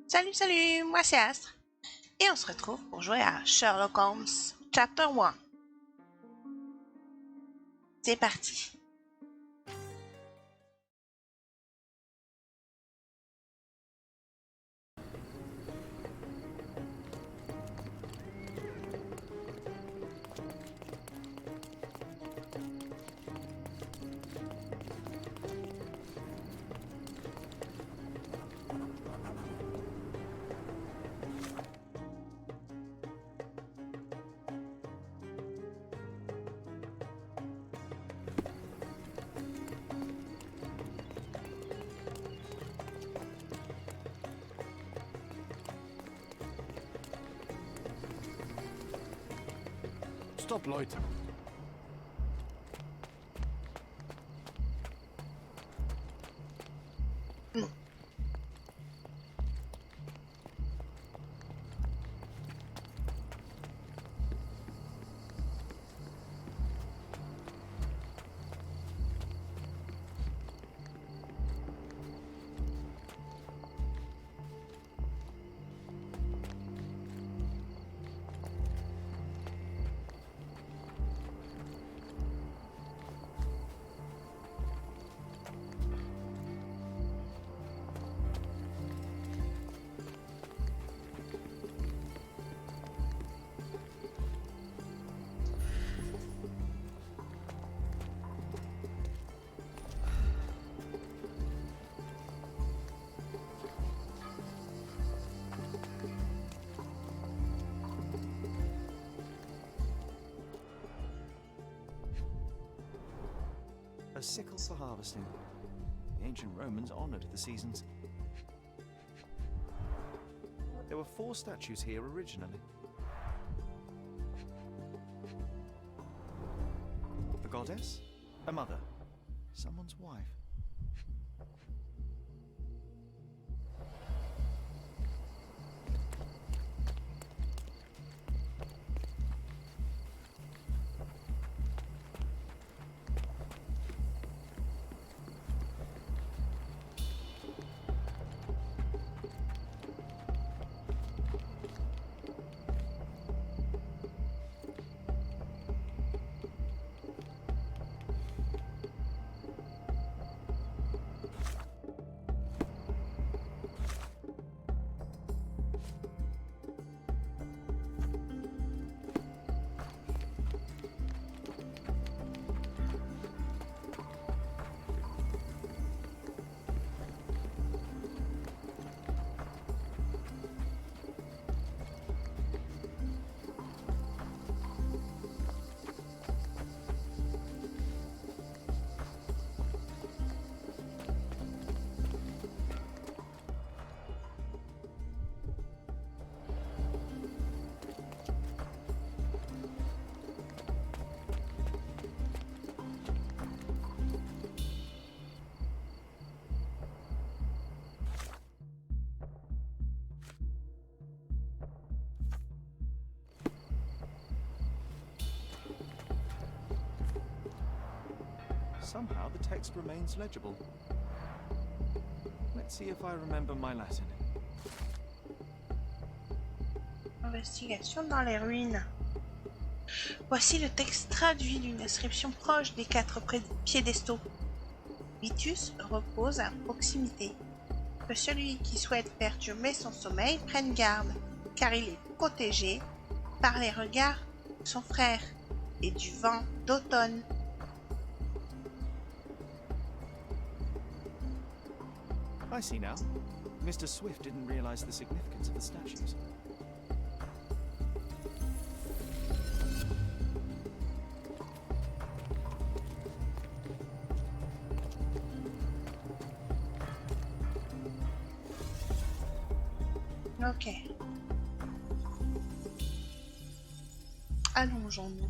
Salut, salut, moi c'est Astre. Et on se retrouve pour jouer à Sherlock Holmes Chapter 1. C'est parti. Stopp, Leute! A sickle for harvesting. The ancient Romans honored the seasons. There were 4 statues here originally. A goddess, a mother, someone's wife. Somehow the text remains legible. Let's see if I remember my Latin. Investigation dans les ruines. Voici le texte traduit d'une inscription proche des 4 piédestaux. Vitus repose à proximité. Que celui qui souhaite perturber son sommeil prenne garde, car il est protégé par les regards de son frère et du vent d'automne. I see now. Mr. Swift didn't realize the significance of the statues. Ok. Allongeons-nous.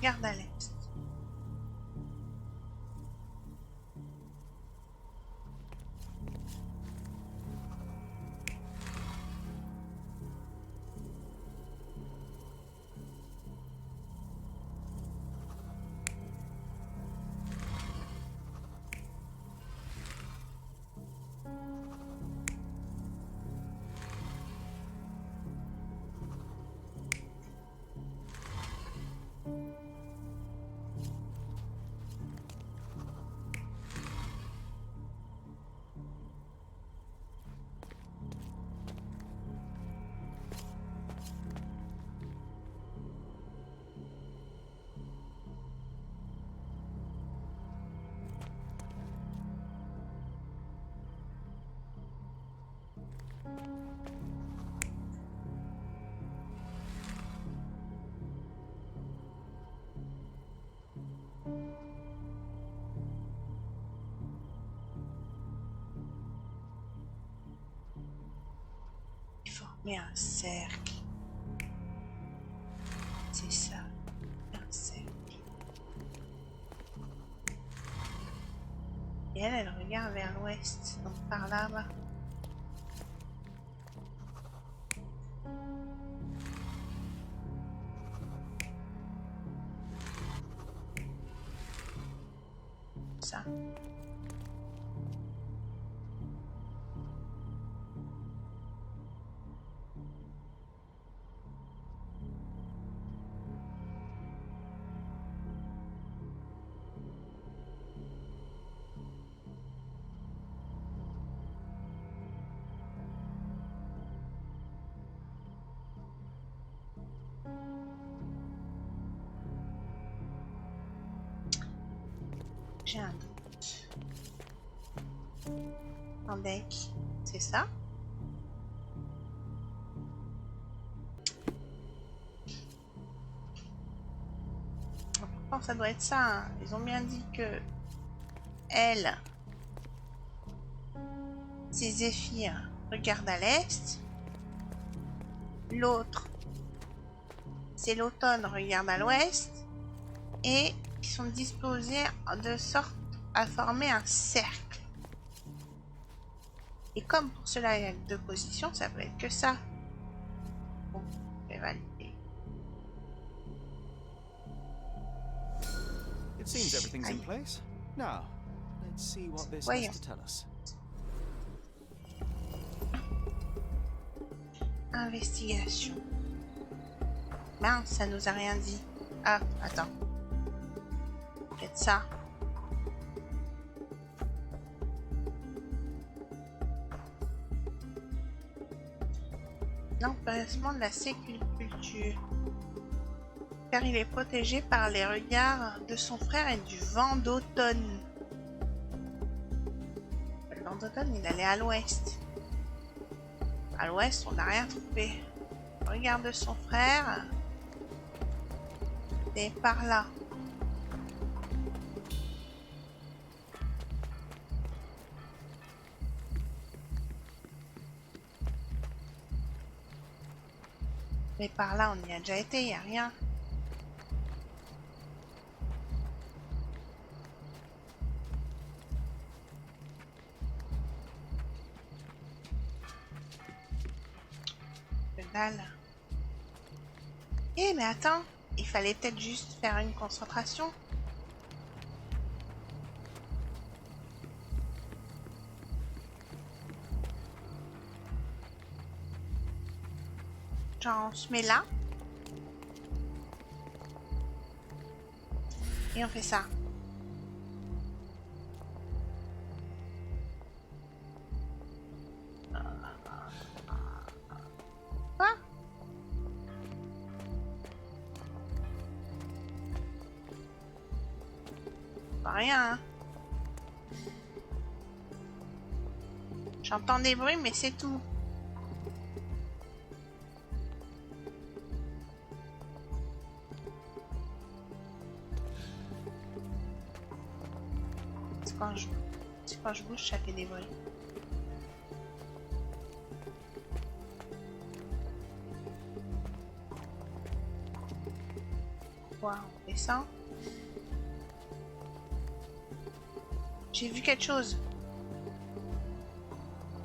regarde à l'est. Former un cercle. C'est ça, un cercle. Et elle regarde vers l'ouest, donc par là-bas. Ça. J'ai un doute. Un deck, c'est ça? Pourtant, ça doit être ça. Hein. Ils ont bien dit que elle, c'est Zéphyr, regarde à l'est. L'autre, c'est l'automne, regarde à l'ouest. Et ils sont disposés de sorte à former un cercle. Et comme pour cela il y a deux positions, ça peut être que ça. Bon, je vais valider. It seems everything's in place. Now, let's see what this has to tell us. Investigation. Mince, ça nous a rien dit. Ah, attends. Peut-être ça. L'emplacement de la sépulture. Car il est protégé par les regards de son frère et du vent d'automne. Le vent d'automne, il allait à l'ouest. À l'ouest, on n'a rien trouvé. Le regard de son frère, c'est par là. Mais par là, on y a déjà été, il n'y a rien. Que dalle. Eh, mais attends, il fallait peut-être juste faire une concentration. Genre, on se met là. Et on fait ça. Quoi? Pas rien, hein. J'entends des bruits, mais c'est tout. Quand je bouge, ça fait des bruits. quoi? On descend. J'ai vu quelque chose.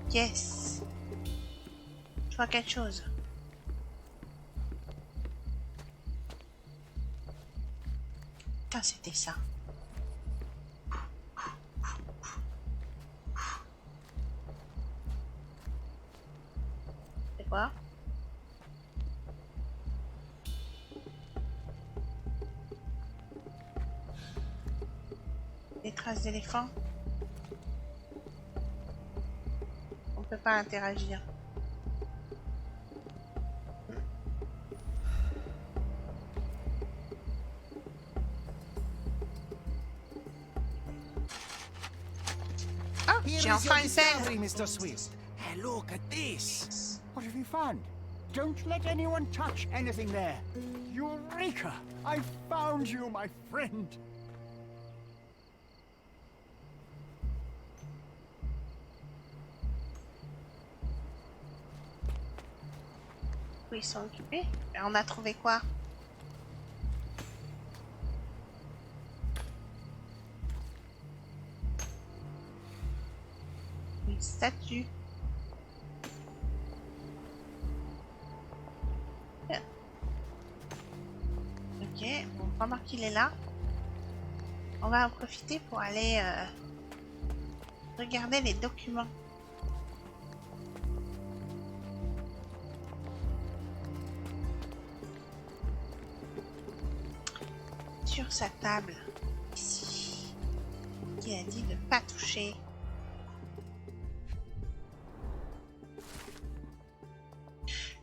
Yes. Je vois quelque chose. Putain, c'était ça. C'est quoi? Des traces d'éléphant. On peut pas interagir. Oh, j'ai enfin une pelle. Mr. Swift. Hey, look at this. What have you found? Don't let anyone touch anything there. Eureka! I found you, my friend. Oui, ils sont occupés. On a trouvé quoi? Une statue. Ok, bon, pendant qu'il est là, on va en profiter pour aller regarder les documents. Sur sa table, ici, qui a dit de ne pas toucher.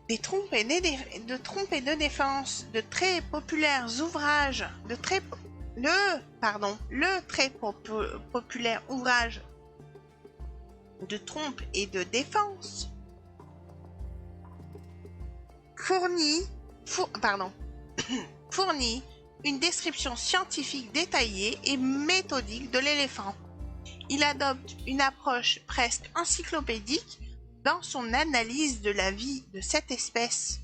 Des trompes et de défense, de très populaires ouvrages, le très populaire ouvrage de trompe et de défense fournit une description scientifique détaillée et méthodique de l'éléphant. Il adopte une approche presque encyclopédique dans son analyse de la vie de cette espèce,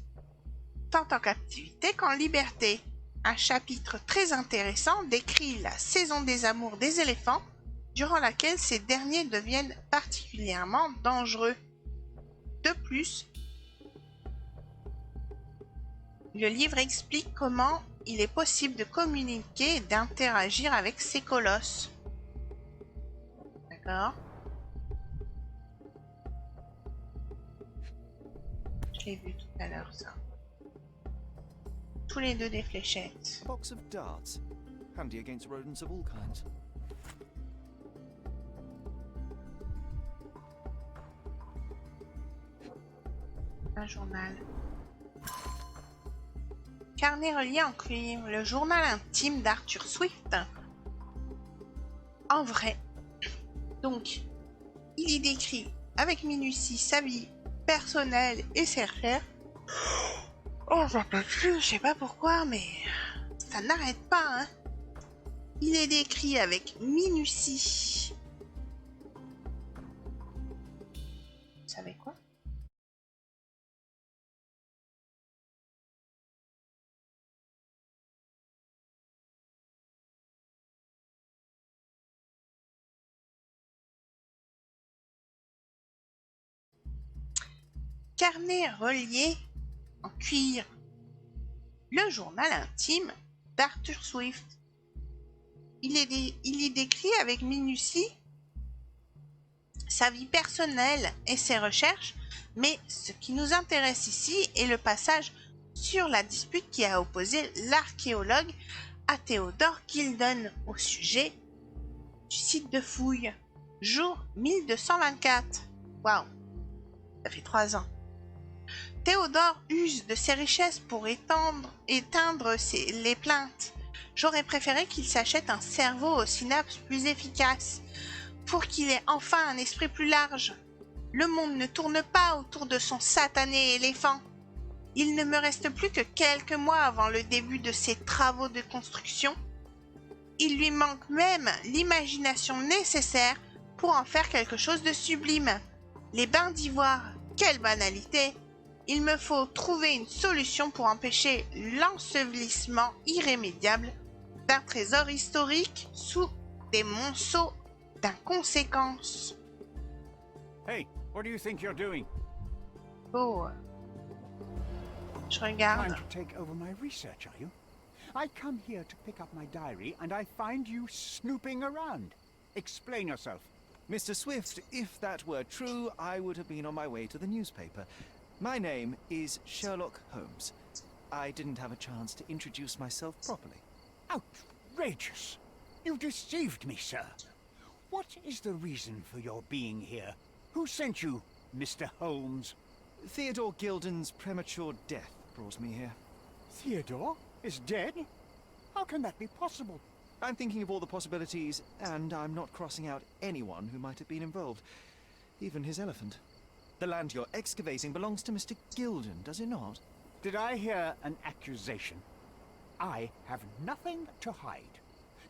tant en captivité qu'en liberté. Un chapitre très intéressant décrit la saison des amours des éléphants, durant laquelle ces derniers deviennent particulièrement dangereux. De plus, le livre explique comment il est possible de communiquer et d'interagir avec ces colosses. D'accord. Je l'ai vu tout à l'heure, ça. Tous les deux des fléchettes. Box of darts. Handy against rodents of all kinds. Un journal. Carnet relié en cuivre, le journal intime d'Arthur Swift. En vrai. Donc, il y décrit avec minutie sa vie personnelle et ses recherches. Oh, j'en peux plus, je sais pas pourquoi, mais ça n'arrête pas, hein. Il est décrit avec minutie. Vous savez quoi? Carnet relié en cuir. Le journal intime d'Arthur Swift. Il y décrit avec minutie sa vie personnelle et ses recherches, mais ce qui nous intéresse ici est le passage sur la dispute qui a opposé l'archéologue à Theodore Gildon au sujet du site de fouille. Jour 1224. Waouh, ça fait 3 ans. Théodore use de ses richesses pour éteindre les plaintes. J'aurais préféré qu'il s'achète un cerveau aux synapses plus efficaces, pour qu'il ait enfin un esprit plus large. Le monde ne tourne pas autour de son satané éléphant. Il ne me reste plus que quelques mois avant le début de ses travaux de construction. Il lui manque même l'imagination nécessaire pour en faire quelque chose de sublime. Les bains d'ivoire, quelle banalité! Il me faut trouver une solution pour empêcher l'ensevelissement irrémédiable d'un trésor historique sous des monceaux d'inconséquences. Hey, what do you think you're doing? Oh, je Trying regarde. to take over my research, are you? I come here to pick up my diary and I find you snooping around. Explain yourself. Mr. Swift, if that were true, I would have been on my way to the newspaper. My name is Sherlock Holmes. I didn't have a chance to introduce myself properly. Outrageous! You deceived me, sir. What is the reason for your being here? Who sent you, Mr. Holmes? Theodore Gilden's premature death brought me here. Theodore is dead? How can that be possible? I'm thinking of all the possibilities, and I'm not crossing out anyone who might have been involved. Even his elephant. The land you're excavating belongs to Mr. Gilden, does it not? Did I hear an accusation? I have nothing to hide.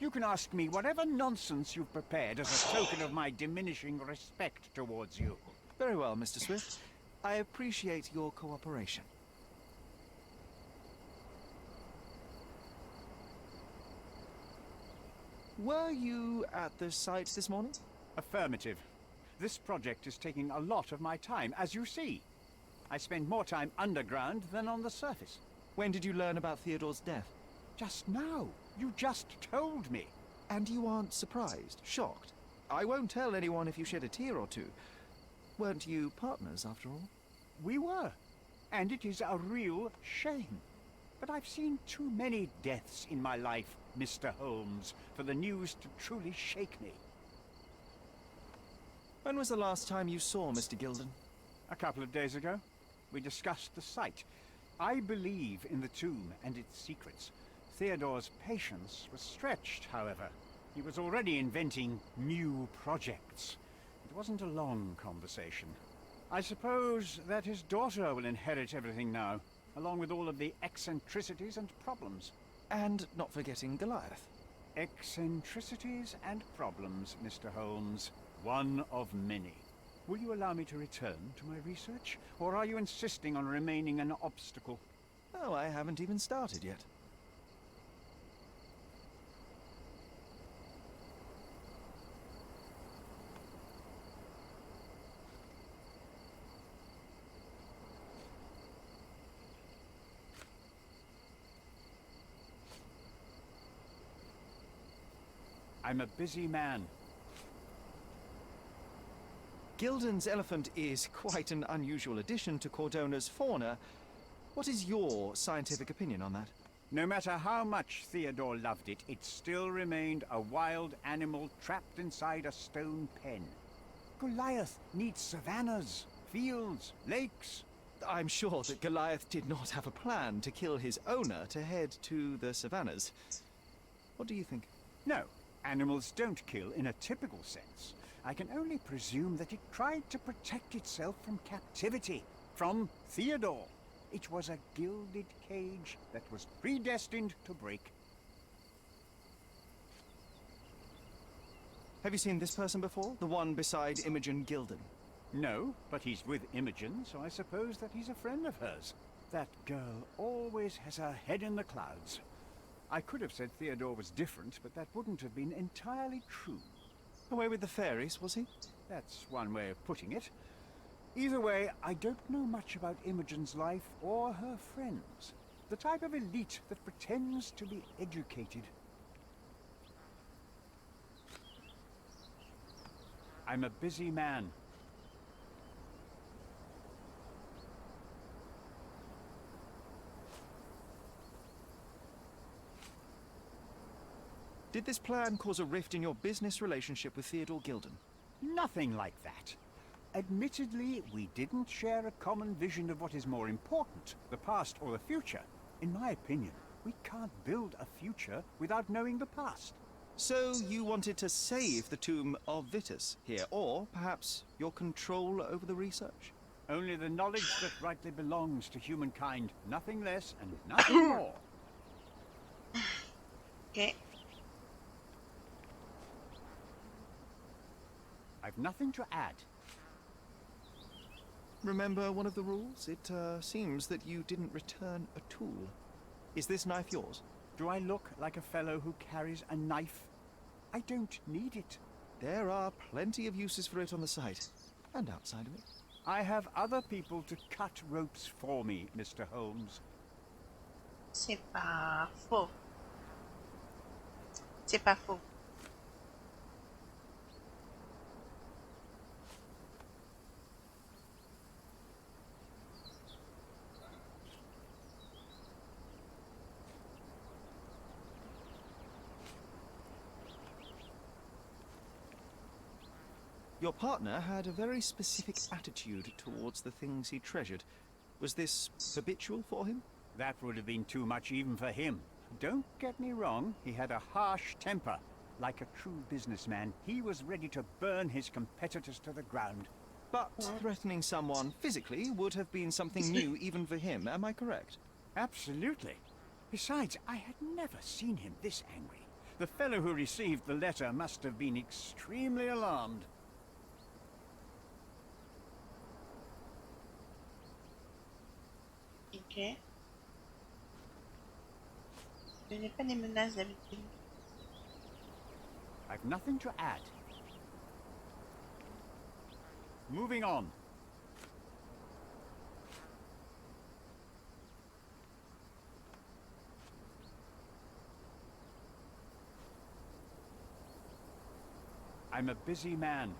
You can ask me whatever nonsense you've prepared as a token of my diminishing respect towards you. Very well, Mr. Swift. I appreciate your cooperation. Were you at the site this morning? Affirmative. This project is taking a lot of my time, as you see. I spend more time underground than on the surface. When did you learn about Theodore's death? Just now. You just told me. And you aren't surprised, shocked? I won't tell anyone if you shed a tear or two. Weren't you partners, after all? We were. And it is a real shame. But I've seen too many deaths in my life, Mr. Holmes, for the news to truly shake me. When was the last time you saw Mr. Gilden? A couple of days ago, we discussed the site. I believe in the tomb and its secrets. Theodore's patience was stretched, however. He was already inventing new projects. It wasn't a long conversation. I suppose that his daughter will inherit everything now, along with all of the eccentricities and problems. And not forgetting Goliath. Eccentricities and problems, Mr. Holmes. One of many. Will you allow me to return to my research, or are you insisting on remaining an obstacle? Oh, I haven't even started yet. I'm a busy man. Gilden's elephant is quite an unusual addition to Cordona's fauna. What is your scientific opinion on that? No matter how much Theodore loved it, it still remained a wild animal trapped inside a stone pen. Goliath needs savannas, fields, lakes. I'm sure that Goliath did not have a plan to kill his owner to head to the savannas. What do you think? No, animals don't kill in a typical sense. I can only presume that it tried to protect itself from captivity, from Theodore. It was a gilded cage that was predestined to break. Have you seen this person before? The one beside Imogen Gilden? No, but he's with Imogen, so I suppose that he's a friend of hers. That girl always has her head in the clouds. I could have said Theodore was different, but that wouldn't have been entirely true. Away with the fairies, was he? That's one way of putting it. Either way, I don't know much about Imogen's life or her friends. The type of elite that pretends to be educated. I'm a busy man. Did this plan cause a rift in your business relationship with Theodore Gilden? Nothing like that. Admittedly, we didn't share a common vision of what is more important, the past or the future. In my opinion, we can't build a future without knowing the past. So you wanted to save the tomb of Vitus here, or perhaps your control over the research? Only the knowledge that rightly belongs to humankind, nothing less and nothing more. Okay. I've nothing to add. remember one of the rules? It seems that you didn't return a tool. Is this knife yours? Do I look like a fellow who carries a knife? I don't need it. There are plenty of uses for it on the site, and outside of it. I have other people to cut ropes for me, Mr. Holmes. C'est pas faux. C'est pas faux. Your partner had a very specific attitude towards the things he treasured. Was this habitual for him? That would have been too much even for him. Don't get me wrong, he had a harsh temper. Like a true businessman, he was ready to burn his competitors to the ground. But threatening someone physically would have been something new even for him, am I correct? Absolutely. Besides, I had never seen him this angry. The fellow who received the letter must have been extremely alarmed. Ok. Je n'ai pas des menaces d'habitude. I've nothing to add. Moving on. I'm a busy man.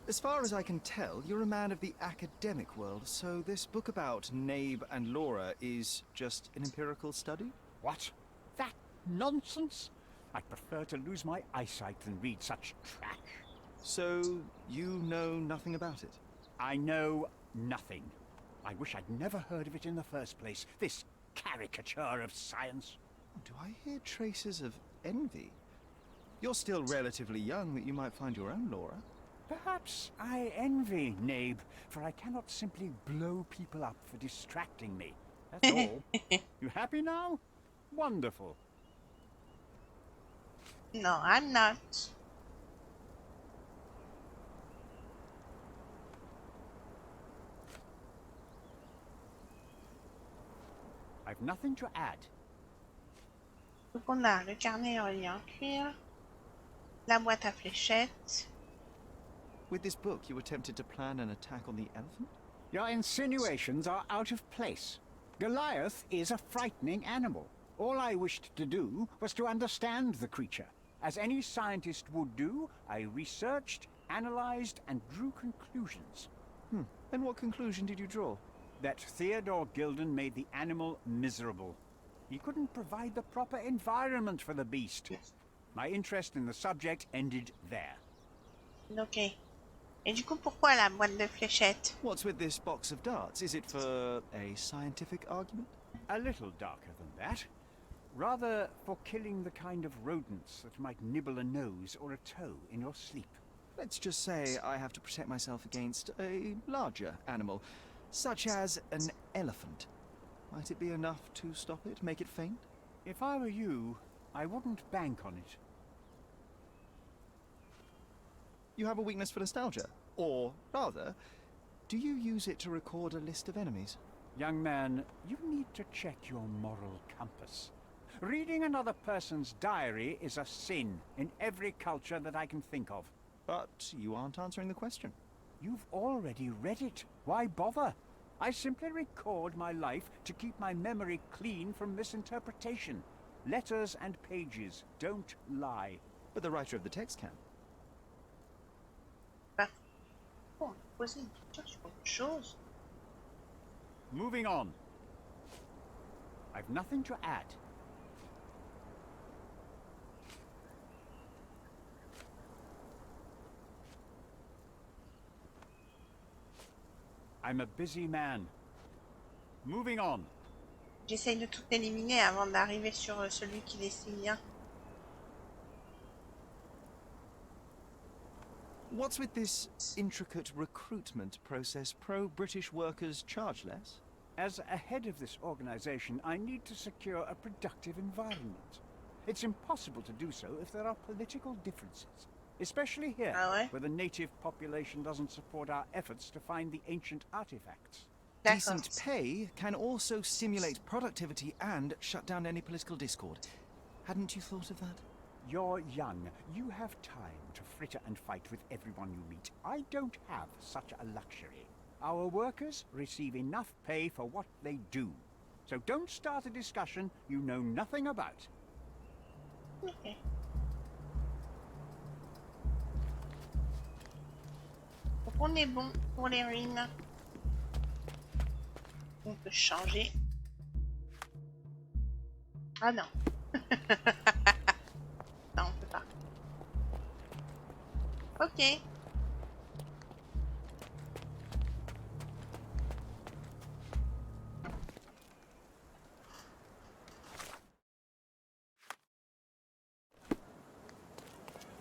As far as I can tell, you're a man of the academic world, so this book about Nabe and Laura is just an empirical study? What? That nonsense? I'd prefer to lose my eyesight than read such trash. So, you know nothing about it? I know nothing. I wish I'd never heard of it in the first place, this caricature of science. Do I hear traces of envy? You're still relatively young that you might find your own Laura. Perhaps I envy Nabe, for I cannot simply blow people up for distracting me. That's all. You happy now? Wonderful. No, I'm not. I've nothing to add. Donc on a le carnet relié en cuir, la boîte à fléchettes. With this book, you attempted to plan an attack on the elephant? Your insinuations are out of place. Goliath is a frightening animal. All I wished to do was to understand the creature. As any scientist would do, I researched, analyzed, and drew conclusions. And what conclusion did you draw? That Theodore Gilden made the animal miserable. He couldn't provide the proper environment for the beast. My interest in the subject ended there. Ok. Et du coup, pourquoi la boîte de fléchettes? What's with this box of darts? Is it for a scientific argument? A little darker than that. Rather for killing the kind of rodents that might nibble a nose or a toe in your sleep. Let's just say I have to protect myself against a larger animal, such as an elephant. Might it be enough to stop it, make it faint? If I were you, I wouldn't bank on it. You have a weakness for nostalgia? Or, rather, do you use it to record a list of enemies? Young man, you need to check your moral compass. Reading another person's diary is a sin in every culture that I can think of. But you aren't answering the question. You've already read it. Why bother? I simply record my life to keep my memory clean from misinterpretation. Letters and pages don't lie. But the writer of the text can. Bon, poser une question sur autre chose. Moving on. I've nothing to add. I'm a busy man. Moving on. J'essaye de tout éliminer avant d'arriver sur celui qui les signe. What's with this intricate recruitment process? Pro-British workers charge less? As a head of this organization, I need to secure a productive environment. It's impossible to do so if there are political differences. especially here, Ah ouais? where the native population doesn't support our efforts to find the ancient artifacts. D'accord. Decent pay can also stimulate productivity and shut down any political discord. Hadn't you thought of that? You're young. You have time to fritter and fight with everyone you meet. I don't have such a luxury. Our workers receive enough pay for what they do. So don't start a discussion you know nothing about. Ok. Donc on est bon pour les ruines. On peut changer. Ah non. Non, on peut pas. Ok.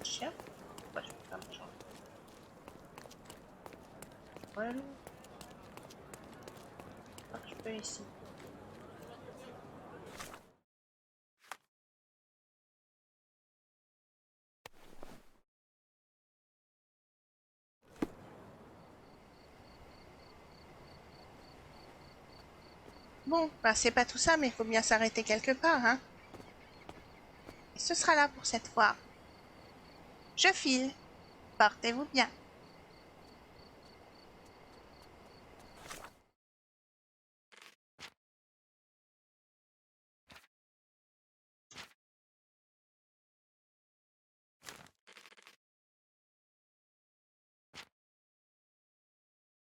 Chien. Pourquoi je peux pas me changer? Voilà. Ah, je peux ici. Bon, bah c'est pas tout ça, mais il faut bien s'arrêter quelque part, hein. Et ce sera là pour cette fois. Je file. Portez-vous bien.